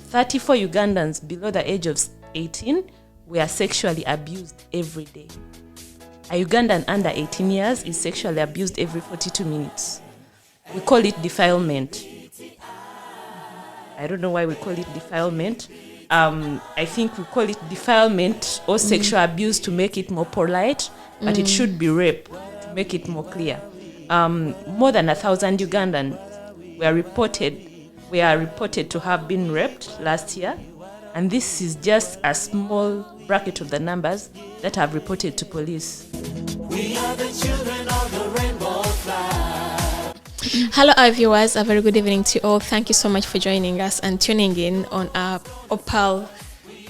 34 Ugandans below the age of 18 were sexually abused every day. A Ugandan under 18 years is sexually abused every 42 minutes. We call it defilement. I don't know why we call it defilement. I think we call it defilement or sexual abuse to make it more polite, but it should be rape to make it more clear. More than 1,000 Ugandans were reported to have been raped last year, and this is just a small bracket of the numbers that have reported to police. We are the children of the rainbow flag. Hello, our viewers. A very good evening to you all. Thank you so much for joining us and tuning in on our Opal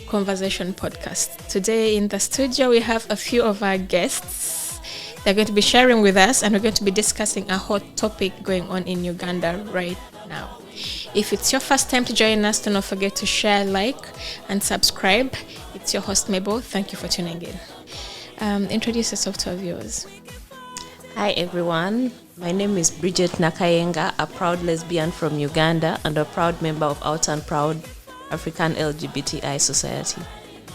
Conversation podcast. Today in the studio, we have a few of our guests. They're going to be sharing with us, and we're going to be discussing a hot topic going on in Uganda right now. If it's your first time to join us, do not forget to share, like, and subscribe. It's your host, Mabel. Thank you for tuning in. Introduce yourself to our viewers. Hi everyone, my name is Bridget Nakayenga, a proud lesbian from Uganda and a proud member of Out and Proud African LGBTI Society.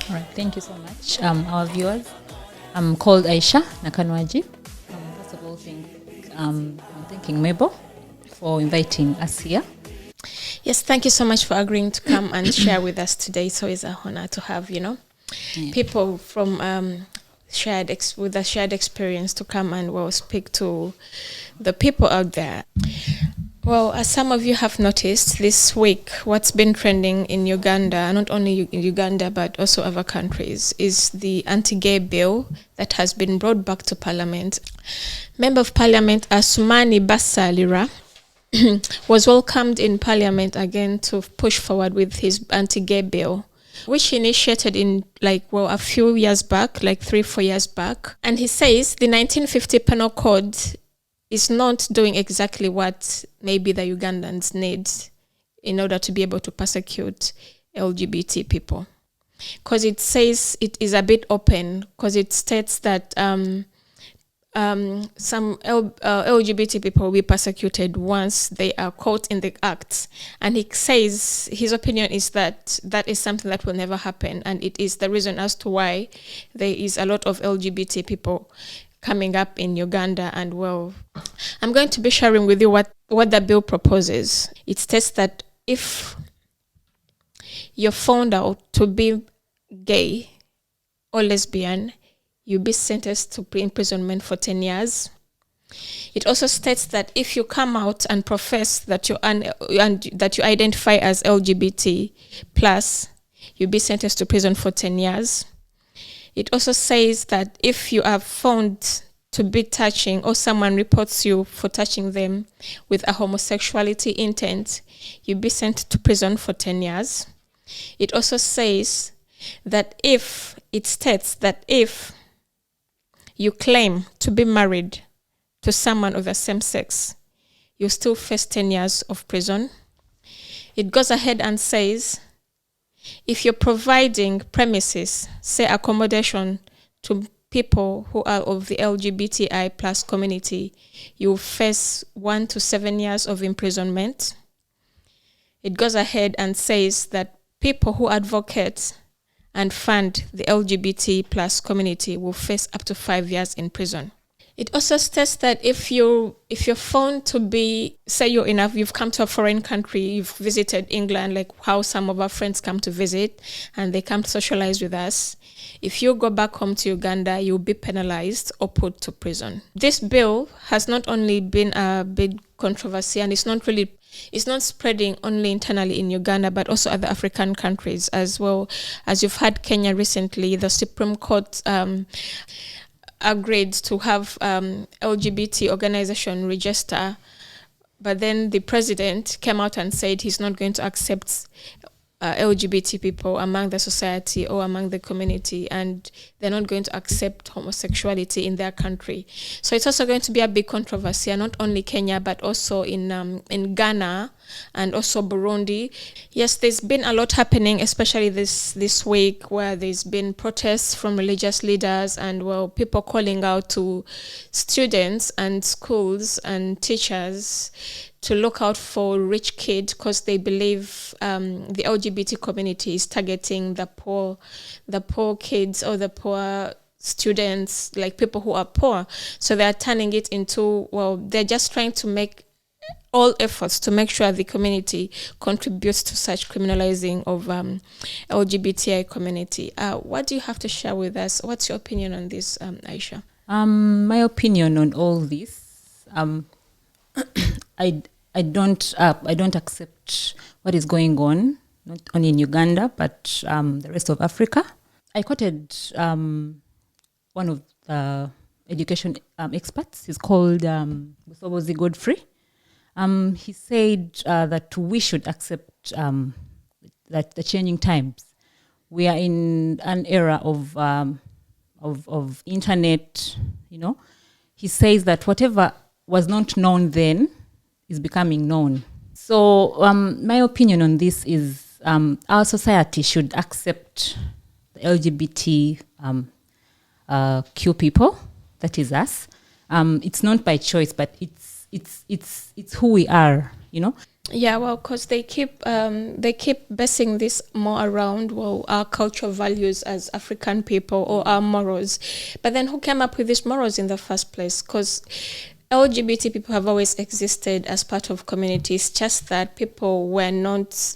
All right, thank you so much, our viewers. I'm called Aisha Nakanwaji. First of all, I'm thanking Mabel for inviting us here. Yes, thank you so much for agreeing to come and share with us today. It's always an honor to have, people from with a shared experience to come and speak to the people out there. Well, as some of you have noticed, this week, what's been trending in Uganda, not only in Uganda, but also other countries, is the anti-gay bill that has been brought back to Parliament. Member of Parliament Asumani Basalira was welcomed in Parliament again to push forward with his anti-gay bill, which he initiated in a few years back, 3-4 years back. And he says the 1950 Penal Code is not doing exactly what maybe the Ugandans need in order to be able to persecute LGBT people. Because it says it is a bit open, because it states that some LGBT people will be persecuted once they are caught in the act. And he says his opinion is that that is something that will never happen. And it is the reason as to why there is a lot of LGBT people coming up in Uganda. And I'm going to be sharing with you what the bill proposes. It states that if you're found out to be gay or lesbian, you'll be sentenced to imprisonment for 10 years. It also states that if you come out and profess that you identify as LGBT plus, you'll be sentenced to prison for 10 years. It also says that if you are found to be touching, or someone reports you for touching them with a homosexuality intent, you'll be sent to prison for 10 years. It also says that if you claim to be married to someone of the same sex, you still face 10 years of prison. It goes ahead and says, if you're providing premises, say accommodation to people who are of the LGBTI plus community, you face 1 to 7 years of imprisonment. It goes ahead and says that people who advocate and fund the LGBT plus community will face up to 5 years in prison. It also states that if you're found to be, say you've come to a foreign country, you've visited England, like how some of our friends come to visit, and they come to socialize with us. If you go back home to Uganda, you'll be penalized or put to prison. This bill has not only been a big controversy, and it's not spreading only internally in Uganda, but also other African countries as well. As you've had Kenya recently, the Supreme Court agreed to have LGBT organization register, but then the president came out and said he's not going to accept LGBT people among the society or among the community, and they're not going to accept homosexuality in their country. So it's also going to be a big controversy, and not only Kenya, but also in Ghana. and also Burundi. Yes, there's been a lot happening, especially this week, where there's been protests from religious leaders and people calling out to students and schools and teachers to look out for rich kids because they believe the LGBT community is targeting the poor kids or the poor students, like people who are poor. So they are turning it into, they're just trying to make all efforts to make sure the community contributes to such criminalizing of LGBTI community. What do you have to share with us? What's your opinion on this, Aisha? My opinion on all this, I don't accept what is going on, not only in Uganda but the rest of Africa. I quoted one of the education experts. He's called Busobozi Godfrey. He said that we should accept that the changing times. We are in an era of internet. He says that whatever was not known then is becoming known. So my opinion on this is our society should accept the LGBT Q people, that is us. It's not by choice, but it's who we are, Yeah, because they keep basing this more around our cultural values as African people or our morals. But then who came up with these morals in the first place? Because LGBT people have always existed as part of communities, just that people were not,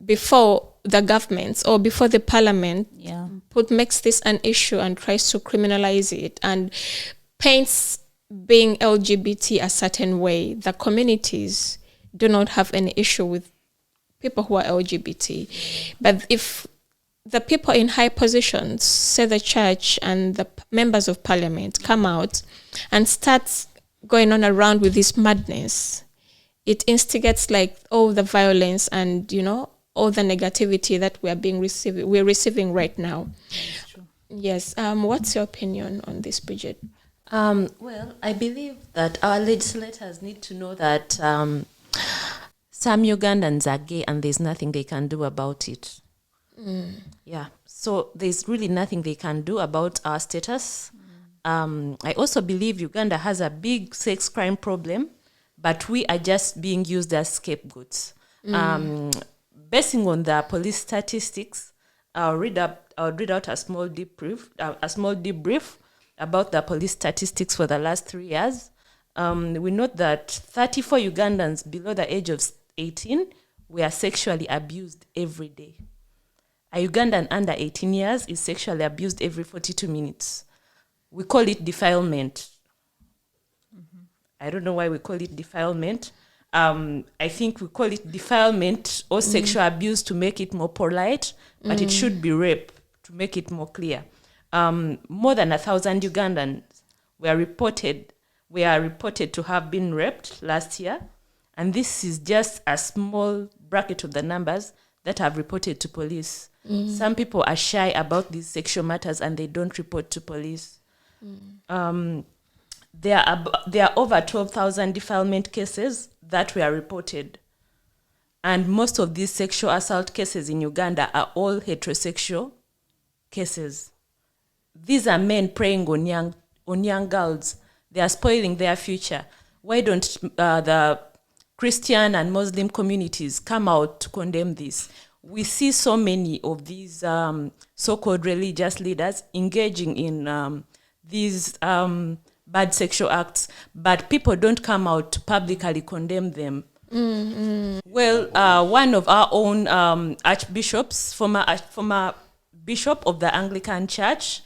before the governments or before the parliament makes this an issue and tries to criminalize it and paints being LGBT a certain way. The communities do not have any issue with people who are LGBT. But if the people in high positions, say the church and the members of parliament, come out and start going on around with this madness, it instigates all the violence and, all the negativity that we're receiving right now. Yes. What's your opinion on this, Bridget? Well, I believe that our legislators need to know that some Ugandans are gay and there's nothing they can do about it. Yeah, so there's really nothing they can do about our status. I also believe Uganda has a big sex crime problem, but we are just being used as scapegoats. Basing on the police statistics, I'll read out a small debrief about the police statistics for the last 3 years. We note that 34 Ugandans below the age of 18 were sexually abused every day. A Ugandan under 18 years is sexually abused every 42 minutes. We call it defilement. I don't know why we call it defilement. I think we call it defilement or sexual abuse to make it more polite, but it should be rape to make it more clear. More than 1,000 Ugandans were reported to have been raped last year, and this is just a small bracket of the numbers that have reported to police. Some people are shy about these sexual matters and they don't report to police. There are over 12,000 defilement cases that were reported, and most of these sexual assault cases in Uganda are all heterosexual cases. These are men preying on young girls. They are spoiling their future. Why don't the Christian and Muslim communities come out to condemn this? We see so many of these so-called religious leaders engaging in these bad sexual acts, but people don't come out to publicly condemn them. Well, one of our own archbishops, former bishop of the Anglican Church,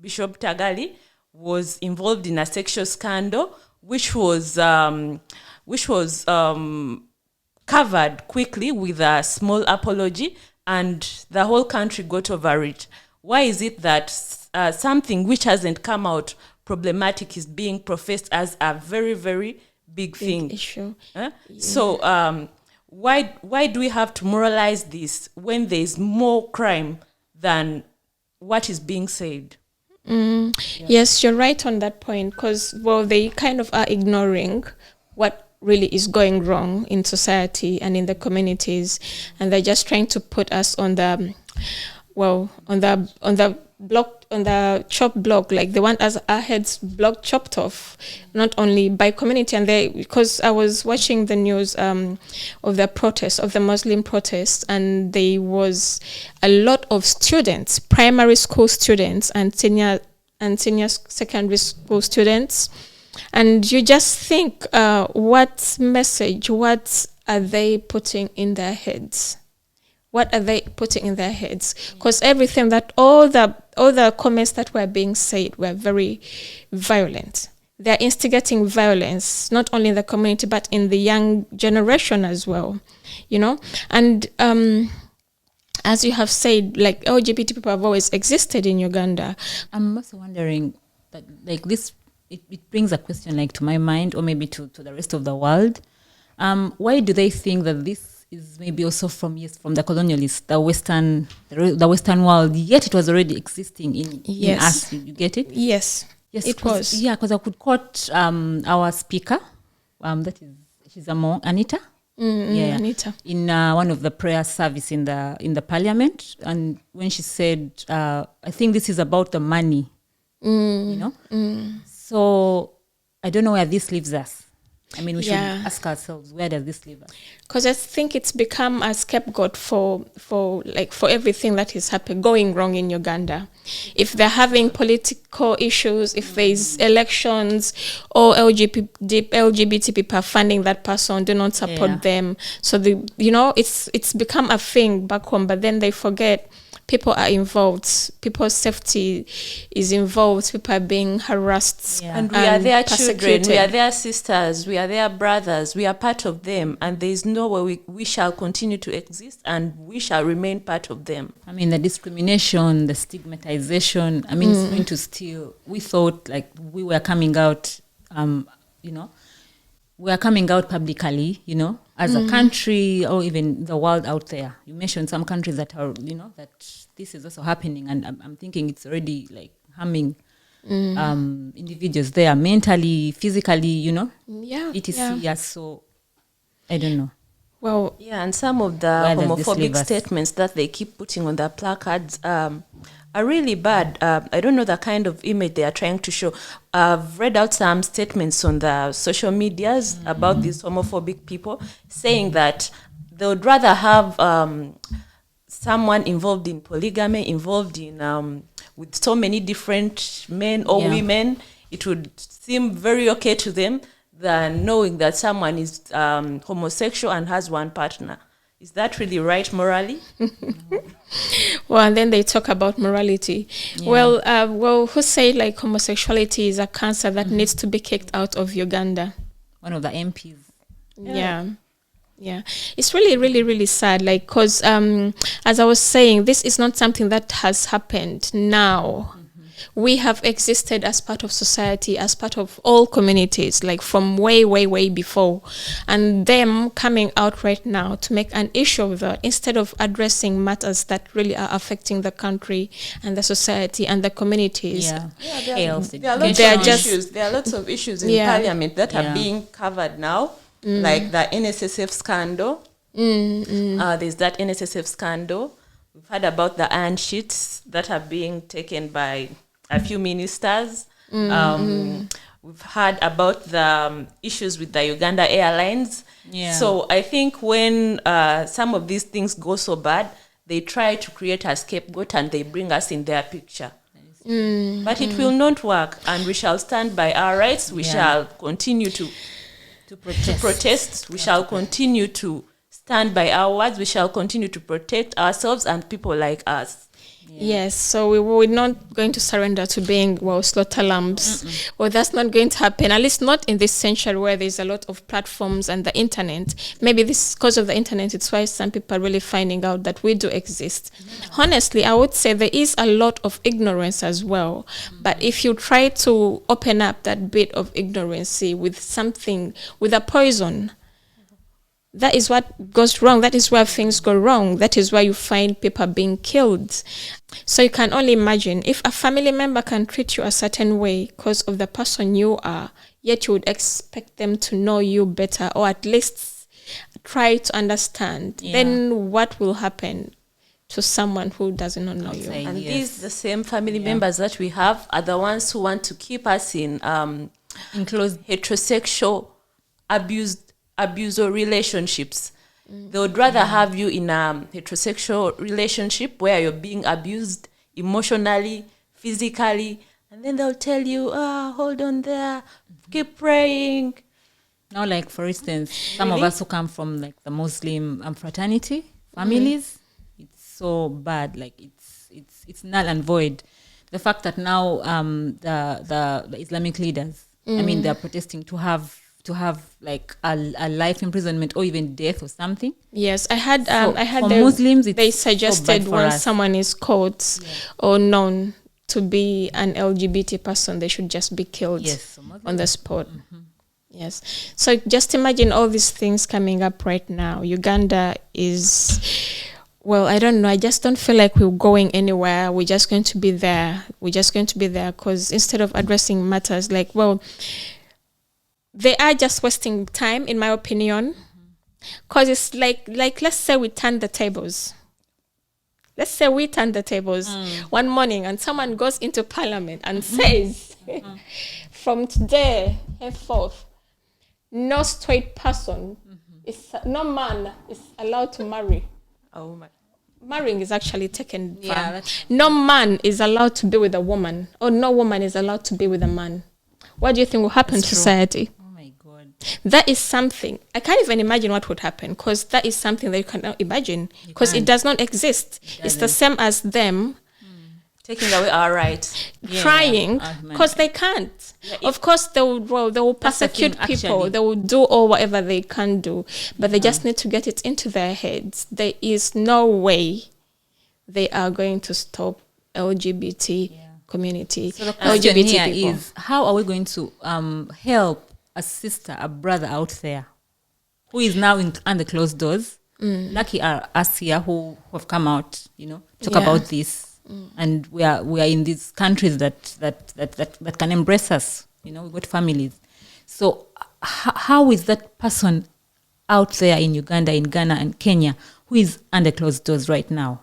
Bishop Tagali, was involved in a sexual scandal, which was covered quickly with a small apology, and the whole country got over it. Why is it that something which hasn't come out problematic is being professed as a very, very big thing? Issue. Yeah. So why do we have to moralize this when there is more crime than what is being said? Yes, you're right on that point, because, well, they kind of are ignoring what really is going wrong in society and in the communities, and they're just trying to put us on the, well, on the block, on the chop block, like they want us our heads block chopped off, not only by community. And they, because I was watching the news of the protest, of the Muslim protests, and there was a lot of students, primary school students and senior secondary school students, and you just think, what message, what are they putting in their heads? What are they putting in their heads? Because everything that all the comments that were being said were very violent. They're instigating violence, not only in the community, but in the young generation as well, you know? And as you have said, like, LGBT people have always existed in Uganda. I'm also wondering that, like, this, it brings a question, like, to my mind, or maybe to the rest of the world. Why do they think that this is maybe also from the colonialists, the Western world, yet it was already existing in us? You get it? Yes, it was. Yeah, because I could quote our speaker, that is, she's a monk, Anita. Anita. In one of the prayer service in the parliament, and when she said, I think this is about the money, you know? So I don't know where this leaves us. I mean, we should ask ourselves, where does this leave us? Because I think it's become a scapegoat for everything that is going wrong in Uganda. If they're having political issues, if there's elections, or LGBT people are funding that person, do not support them. So it's become a thing back home, but then they forget people are involved, people's safety is involved, people are being harassed. And we are their children, we are their sisters, we are their brothers, we are part of them, and there is no way we shall continue to exist, and we shall remain part of them. I mean, the discrimination, the stigmatization, I mean, it's going to still, we thought, like, we were coming out, we are coming out publicly, as a country, or even the world out there. You mentioned some countries that are, that this is also happening, and I'm thinking it's already like harming individuals there mentally, physically, etc. Yeah. So I don't know. Well, yeah, and some of the homophobic statements that they keep putting on their placards are really bad. I don't know the kind of image they are trying to show. I've read out some statements on the social medias about these homophobic people saying that they would rather have someone involved in polygamy, involved in with so many different men or women. It would seem very okay to them than knowing that someone is homosexual and has one partner. Is that really right morally? Well, and then they talk about morality. Yeah. Well, who said like homosexuality is a cancer that needs to be kicked out of Uganda? One of the MPs. Yeah. It's really, really, really sad. Like, because as I was saying, this is not something that has happened now. We have existed as part of society, as part of all communities, like from way, way, way before. And them coming out right now to make an issue of that, instead of addressing matters that really are affecting the country and the society and the communities. There are lots of issues in Parliament that are being covered now, like the NSSF scandal. There's that NSSF scandal. We've heard about the iron sheets that are being taken by a few ministers. We've heard about the issues with the Uganda Airlines. So I think when some of these things go so bad, they try to create a scapegoat and they bring us in their picture. But it will not work, and we shall stand by our rights. We shall continue to protest. We shall continue to stand by our words. We shall continue to protect ourselves and people like us. Yes, so we're not going to surrender to being, slaughter lambs. Well, that's not going to happen, at least not in this century where there's a lot of platforms and the internet. Maybe this, because of the internet, it's why some people are really finding out that we do exist. Honestly, I would say there is a lot of ignorance as well. But if you try to open up that bit of ignorance with something, with a poison, That is what goes wrong. That is where things go wrong. That is why you find people being killed. So you can only imagine if a family member can treat you a certain way because of the person you are, yet you would expect them to know you better or at least try to understand. Then what will happen to someone who does not know you? And these the same family members that we have are the ones who want to keep us in close heterosexual abuser relationships. They would rather have you in a heterosexual relationship where you're being abused emotionally, physically, and then they'll tell you, hold on there, keep praying. Now, like for instance, some of us who come from like the Muslim fraternity families, it's so bad. Like it's null and void. The fact that now the Islamic leaders, I mean, they're protesting to have like a life imprisonment or even death or something. Yes, I had for Muslims, they it's suggested so bad for when us. someone is caught or known to be an LGBT person, they should just be killed on the spot. Yes. So just imagine all these things coming up right now. Uganda is, well, I don't know. I just don't feel like we're going anywhere. We're just going to be there. We're just going to be there because instead of addressing matters like, well, they are just wasting time, in my opinion. Because it's like let's say we turn the tables. Let's say we turn the tables one morning and someone goes into parliament and says, from today henceforth, no straight person, no man is allowed to marry. Oh my. Marrying is actually taken from. that's- No man is allowed to be with a woman, or no woman is allowed to be with a man. What do you think will happen to society? Oh my God. That is something. I can't even imagine what would happen because that is something that you cannot imagine because it can't. does not exist. It's the same as them Taking away our rights. trying because they can't. Of course, they will That's the thing, persecute people. actually. They will do all whatever they can do, but they just need to get it into their heads. There is no way they are going to stop LGBT community. So the question LGBT here people. is, how are we going to help a sister, a brother out there who is now under closed doors? Lucky are us here who have come out, talk Yeah. about this. And we are in these countries that can embrace us. We've got families. So how is that person out there in Uganda, in Ghana, and Kenya who is under closed doors right now?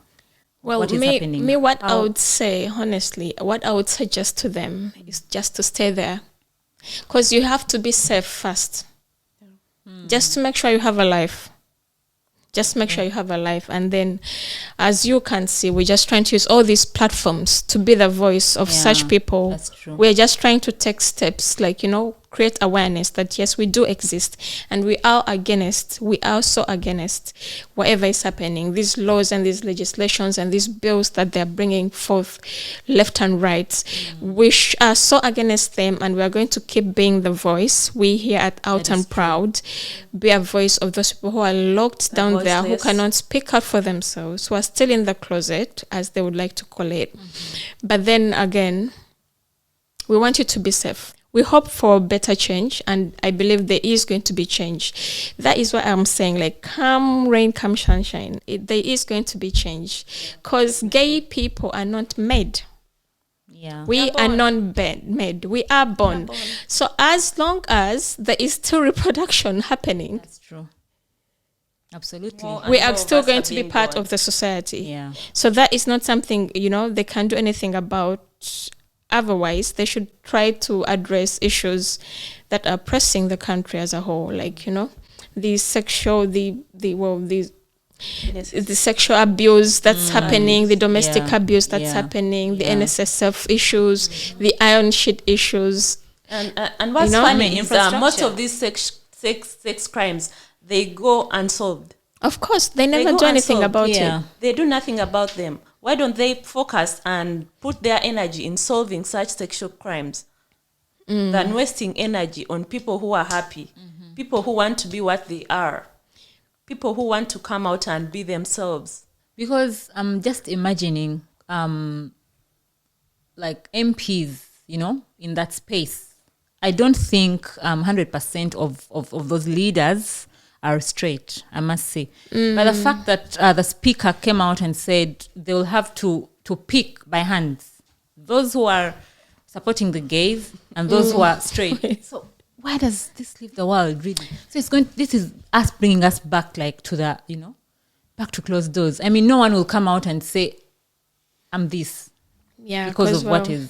Well, What is happening? what I How- would say, honestly, what I would suggest to them is just to stay there. Because you have to be safe first. Just to make sure you have a life. Just make sure you have a life. And then, as you can see, we're just trying to use all these platforms to be the voice of such people. That's true. We're just trying to take steps, like, create awareness that, yes, we do exist. And we are so against whatever is happening. These laws and these legislations and these bills that they're bringing forth left and right. We are so against them, and we are going to keep being the voice. We here at Out and Proud be a voice of those people who are locked down there, who voiceless. cannot speak out for themselves, who are still in the closet, as they would like to call it. But then again, we want you to be safe. We hope for better change, and I believe there is going to be change. That is what I'm saying, like, come rain, come sunshine. There is going to be change, because gay people are not made. Yeah. We are not made. We are born. So as long as there is still reproduction happening, That's true. Absolutely. More we and are more still of us going are to be being part born. of the society. Yeah. So that is not something, they can do anything about. Otherwise, they should try to address issues that are pressing the country as a whole, like, the sexual, the sexual abuse that's happening, the domestic abuse that's happening, the NSSF issues, the iron sheet issues. And what's You know? funny I mean, is most infrastructure. of these sex crimes, they go unsolved. Of course, they They never go do anything unsolved. about Yeah. it. They do nothing about them. Why don't they focus and put their energy in solving such sexual crimes than wasting energy on people who are happy, people who want to be what they are, people who want to come out and be themselves? Because I'm just imagining, like MPs, in that space. I don't think 100% of those leaders are straight, I must say. But the fact that the speaker came out and said they will have to pick by hands those who are supporting the gays and those who are straight. So why does this leave the world, really? So this is us bringing us back, like, to the, back to closed doors. I mean, no one will come out and say, I'm this. Yeah, because of what is,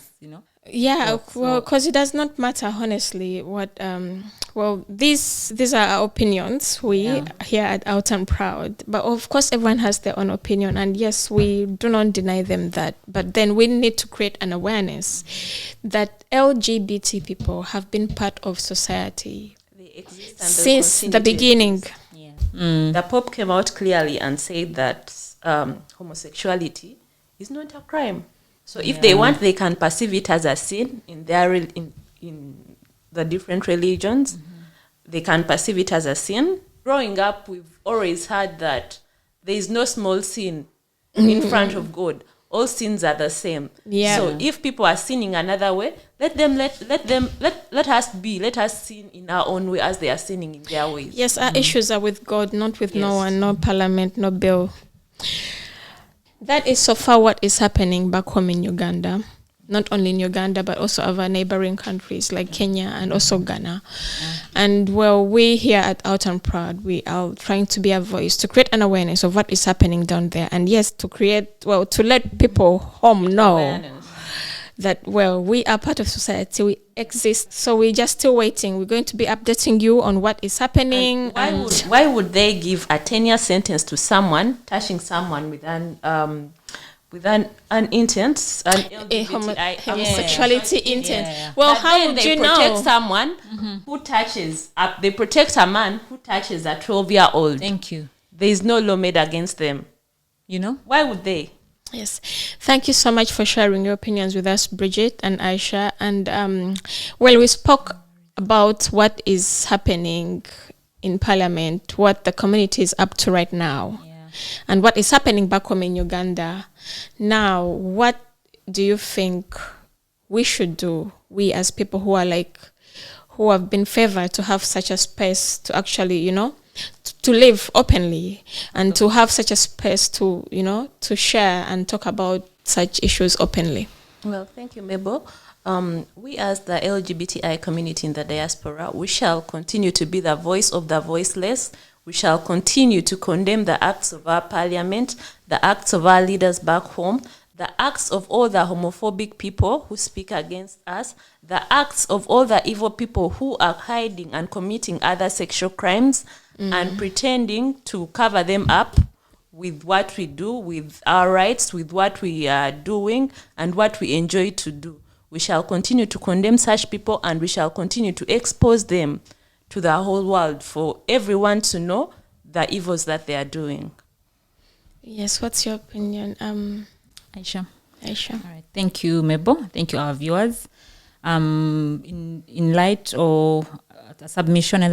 Yeah, well, because it does not matter, honestly. What these are our opinions. We here at Out and Proud, but of course, everyone has their own opinion, and yes, we do not deny them that. But then we need to create an awareness that LGBT people have been part of society since the beginning. The Pope came out clearly and said that homosexuality is not a crime. So if they want, they can perceive it as a sin in their in the different religions. They can perceive it as a sin. Growing up, we've always heard that there is no small sin in front of God. All sins are the same. Yeah. So if people are sinning another way, let us sin in our own way as they are sinning in their ways. Yes, our issues are with God, not with no one, no parliament, no bill. That is so far what is happening back home in Uganda. Not only in Uganda, but also other neighboring countries like Kenya and also Ghana. And well, we here at Out and Proud, we are trying to be a voice to create an awareness of what is happening down there. And yes, to let people home know that, well, we are part of society, we exist. So we're just still waiting. We're going to be updating you on what is happening. Why would they give a 10-year sentence to someone, touching someone with an intent, homosexuality intent? Yeah. Well, but how would you know? They protect someone who touches, they protect a man who touches a 12-year-old. Thank you. There is no law made against them. Why would they? Yes. Thank you so much for sharing your opinions with us, Bridget and Aisha. And we spoke about what is happening in Parliament, what the community is up to right now, and what is happening back home in Uganda. Now, what do you think we should do, we as people who have been favored to have such a space to actually, to live openly and to have such a space to, to share and talk about such issues openly? Well, thank you, Mabel. We as the LGBTI community in the diaspora, we shall continue to be the voice of the voiceless. We shall continue to condemn the acts of our parliament, the acts of our leaders back home, the acts of all the homophobic people who speak against us, the acts of all the evil people who are hiding and committing other sexual crimes and pretending to cover them up with what we do, with our rights, with what we are doing and what we enjoy to do. We shall continue to condemn such people, and we shall continue to expose them to the whole world for everyone to know the evils that they are doing. Yes, what's your opinion, Aisha? All right, thank you, Mabel. Thank you, our viewers. In light of a submission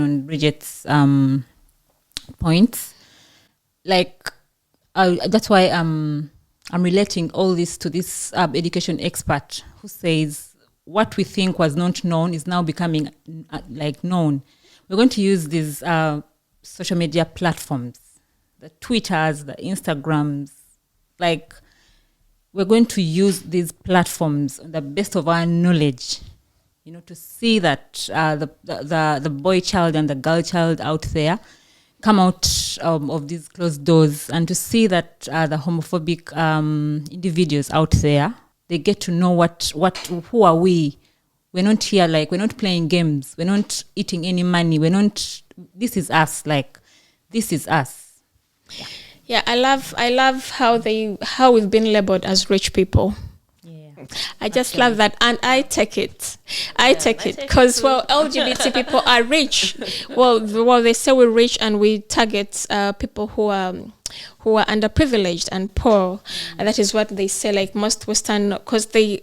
on Bridget's points, that's why I'm relating all this to this education expert who says what we think was not known is now becoming known. We're going to use these social media platforms, the Twitters, the Instagrams, we're going to use these platforms on the best of our knowledge, to see that the boy child and the girl child out there come out of these closed doors, and to see that the homophobic individuals out there, they get to know who are we. We're not here, we're not playing games. We're not eating any money. This is us. This is us. Yeah, I love how we've been labeled as rich people. Yeah, I just love that, and I take it. I take it because LGBT people are rich. Well, they say we're rich, and we target people who are underprivileged and poor, and that is what they say. Most Western, because they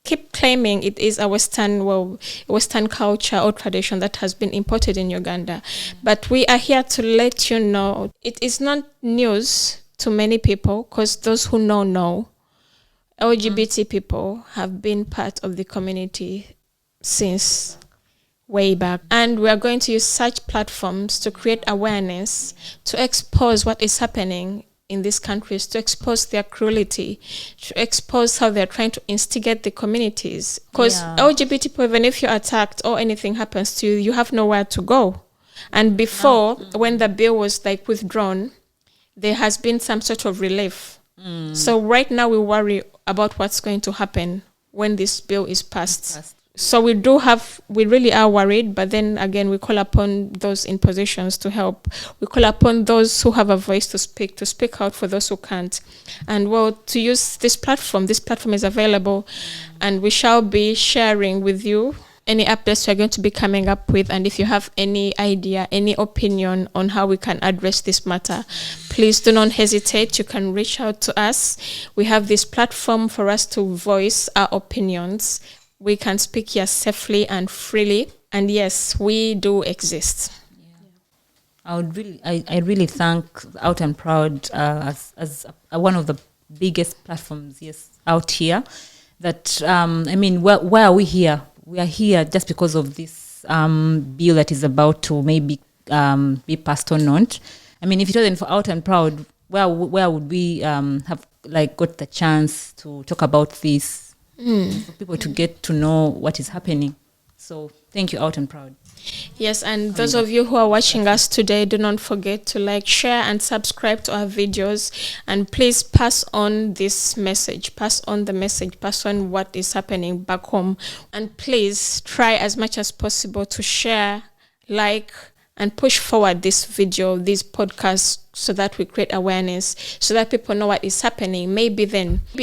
keep claiming it is a Western culture or tradition that has been imported in Uganda. But we are here to let you know it is not news to many people, because those who know LGBT people have been part of the community since way back. And we are going to use such platforms to create awareness, to expose what is happening in these countries, to expose their cruelty, to expose how they're trying to instigate the communities. Because LGBT people, even if you're attacked or anything happens to you, you have nowhere to go. And before, when the bill was like withdrawn, there has been some sort of relief. So right now we worry about what's going to happen when this bill is passed. So we really are worried, but then again, we call upon those in positions to help. We call upon those who have a voice to speak out for those who can't. And well, to use this platform is available, and we shall be sharing with you any updates we're going to be coming up with. And if you have any idea, any opinion on how we can address this matter, please do not hesitate. You can reach out to us. We have this platform for us to voice our opinions. We can speak here safely and freely. And yes, we do exist. I really thank Out and Proud as one of the biggest platforms out here. That why are we here? We are here just because of this bill that is about to maybe be passed or not. I mean, if it wasn't for Out and Proud, where would we have got the chance to talk about this? For people to get to know what is happening. So thank you, Out and Proud. Yes, and those of you who are watching us today, do not forget to like, share, and subscribe to our videos. And please pass on this message, pass on the message, pass on what is happening back home. And please try as much as possible to share, like, and push forward this video, these podcasts, so that we create awareness, so that people know what is happening. Maybe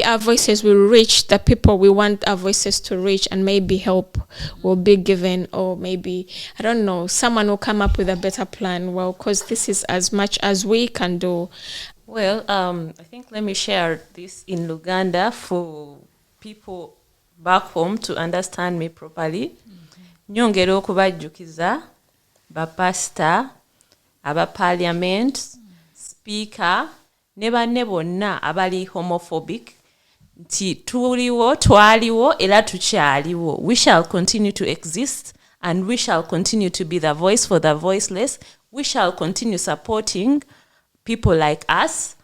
our voices will reach the people we want our voices to reach, and maybe help will be given, or maybe, I don't know, someone will come up with a better plan. Well, because this is as much as we can do. Well, I think let me share this in Uganda for people back home to understand me properly. Nyongera okubajjukiza bapasita, aba parliament, speaker, ne banne bonna abali homophobic, nti tuliwo, twaliwo, era tukyaliwo. We shall continue to exist, and we shall continue to be the voice for the voiceless. We shall continue supporting people like us.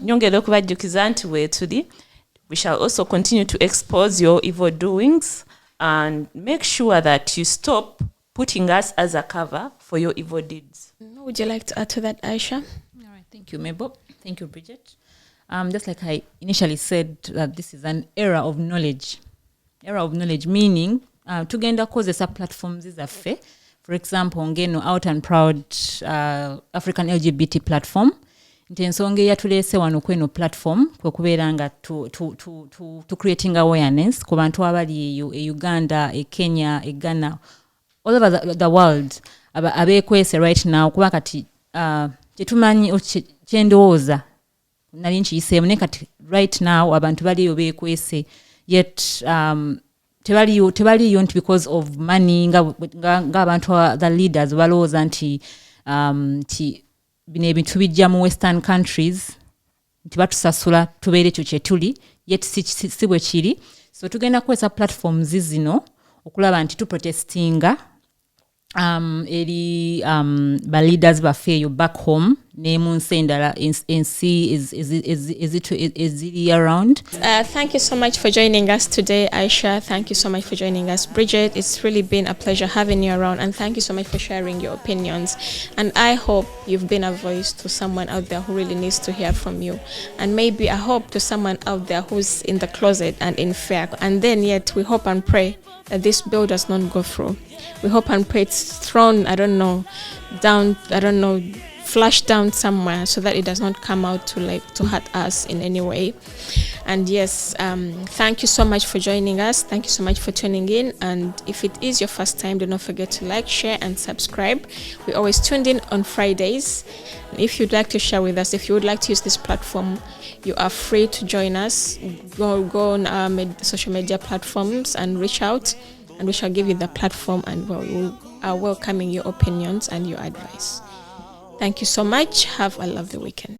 Nyongera okubajjukiza nti weetuli. We shall also continue to expose your evil doings and make sure that you stop putting us as a cover for your evil deeds. Would you like to add to that, Aisha? All right, thank you, Mabel. Thank you, Bridget. Just like I initially said, that this is an era of knowledge. Era of knowledge meaning tugenda kozesa platforms ezaffe. For example, ngeno Out and Proud African LGBT platform. Nti ensonga eyatuleese wano kweno platform kwe kubeera nga to creating awareness ku bantu abali e Uganda, e Kenya, e Ghana, all over the world abeekwese right now kuba kati tetumanyi kyendowooza nali nkiyiseemu naye kati right now abantu baliyo beekwese yet tebaliyo nti because of money nga abantu the leaders balowooza nti bino ebintu bijja mu western countries nti batusasula tubeere ekyo kyetuli yet si bwe kiri. So tugenda kukozesa platforms zino okulaba nti tuprotestinga eri ba leaders baffe eyo back home ne mu nsi endala ensi eziri around. Thank you so much for joining us today, Aisha. Thank you so much for joining us, Bridget. It's really been a pleasure having you around, and thank you so much for sharing your opinions. And I hope you've been a voice to someone out there who really needs to hear from you, and maybe a hope to someone out there who's in the closet and in fear. And then yet we hope and pray that this bill does not go through. We hope and pray it's thrown, flushed down somewhere, so that it does not come out to hurt us in any way. And yes, thank you so much for joining us. Thank you so much for tuning in. And if it is your first time, do not forget to like, share, and subscribe. We always tuned in on Fridays. And if you'd like to share with us, if you would like to use this platform, you are free to join us. Go on our social media platforms and reach out, and we shall give you the platform, and we are welcoming your opinions and your advice. Thank you so much. Have a lovely weekend.